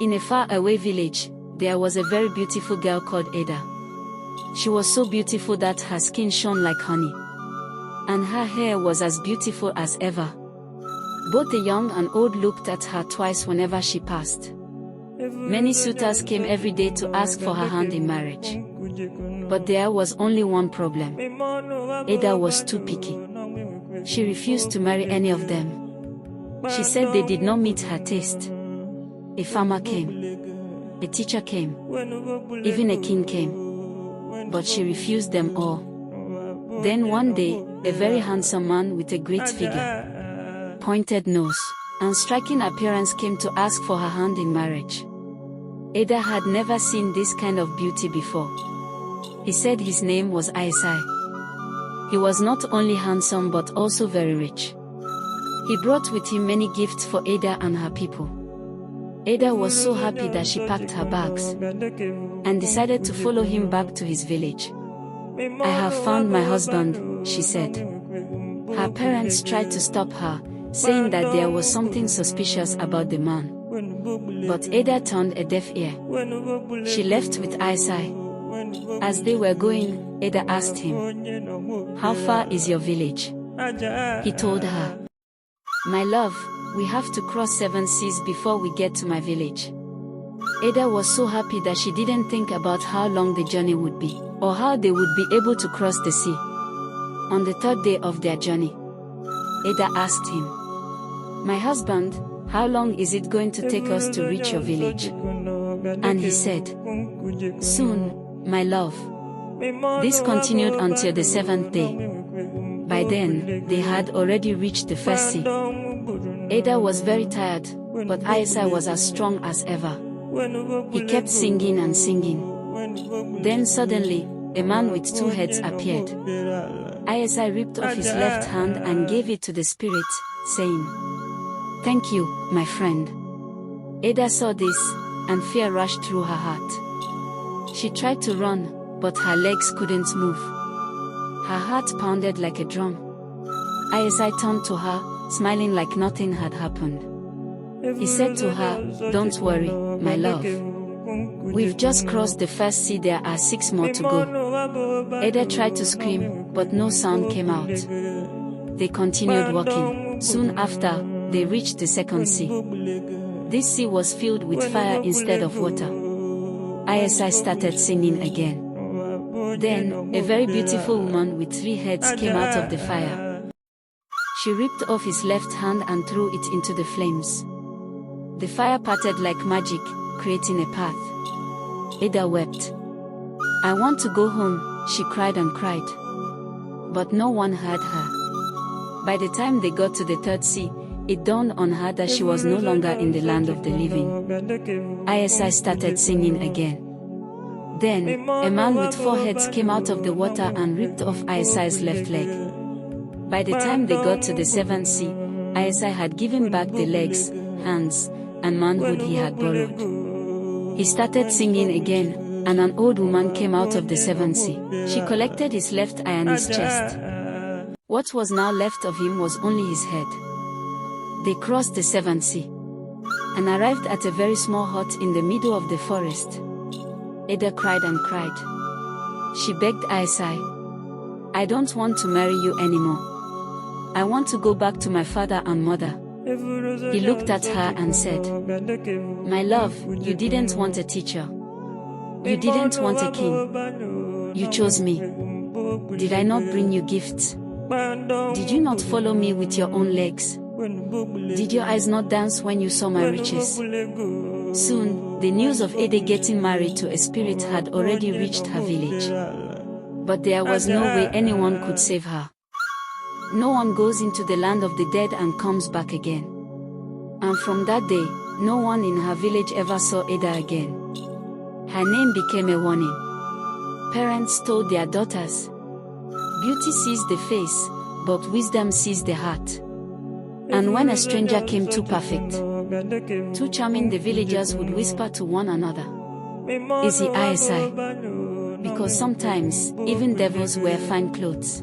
In a far-away village, there was a very beautiful girl called Ada. She was so beautiful that her skin shone like honey, and her hair was as beautiful as ever. Both the young and old looked at her twice whenever she passed. Many suitors came every day to ask for her hand in marriage. But there was only one problem. Ada was too picky. She refused to marry any of them. She said they did not meet her taste. A farmer came, a teacher came, even a king came, but she refused them all. Then one day, a very handsome man with a great figure, pointed nose, and striking appearance came to ask for her hand in marriage. Ada had never seen this kind of beauty before. He said his name was Aisai. He was not only handsome but also very rich. He brought with him many gifts for Ada and her people. Ada was so happy that she packed her bags and decided to follow him back to his village. "I have found my husband," she said. Her parents tried to stop her, saying that there was something suspicious about the man. But Ada turned a deaf ear. She left with Aisai. As they were going, Ada asked him, "How far is your village?" He told her, "My love, we have to cross 7 seas before we get to my village." Ada was so happy that she didn't think about how long the journey would be, or how they would be able to cross the sea. On the 3rd day of their journey, Ada asked him, "My husband, how long is it going to take us to reach your village?" And he said, "Soon, my love." This continued until the 7th day. By then, they had already reached the first sea. Ada was very tired, but Aisai was as strong as ever. He kept singing and singing. Then suddenly, a man with 2 heads appeared. Aisai ripped off his left hand and gave it to the spirit, saying, "Thank you, my friend." Ada saw this, and fear rushed through her heart. She tried to run, but her legs couldn't move. Her heart pounded like a drum. Aisai turned to her, smiling like nothing had happened. He said to her, "Don't worry, my love. We've just crossed the first sea, there are 6 more to go." Ada tried to scream, but no sound came out. They continued walking. Soon after, they reached the 2nd sea. This sea was filled with fire instead of water. Aisai started singing again. Then, a very beautiful woman with 3 heads came out of the fire. She ripped off his left hand and threw it into the flames. The fire parted like magic, creating a path. Ada wept. "I want to go home," she cried and cried. But no one heard her. By the time they got to the 3rd sea, it dawned on her that she was no longer in the land of the living. Aisai started singing again. Then, a man with 4 heads came out of the water and ripped off Aisai's left leg. By the time they got to the 7th sea, Aisai had given back the legs, hands, and manhood he had borrowed. He started singing again, and an old woman came out of the 7th sea. She collected his left eye and his chest. What was now left of him was only his head. They crossed the 7th sea and arrived at a very small hut in the middle of the forest. Ada cried and cried. She begged Aisai, "I don't want to marry you anymore. I want to go back to my father and mother." He looked at her and said, "My love, you didn't want a teacher. You didn't want a king. You chose me. Did I not bring you gifts? Did you not follow me with your own legs? Did your eyes not dance when you saw my riches?" Soon, the news of Ada getting married to a spirit had already reached her village. But there was no way anyone could save her. No one goes into the land of the dead and comes back again. And from that day, no one in her village ever saw Ada again. Her name became a warning. Parents told their daughters, "Beauty sees the face, but wisdom sees the heart." And when a stranger came too perfect, too charming, the villagers would whisper to one another, "Is he Aisai?" Because sometimes, even devils wear fine clothes.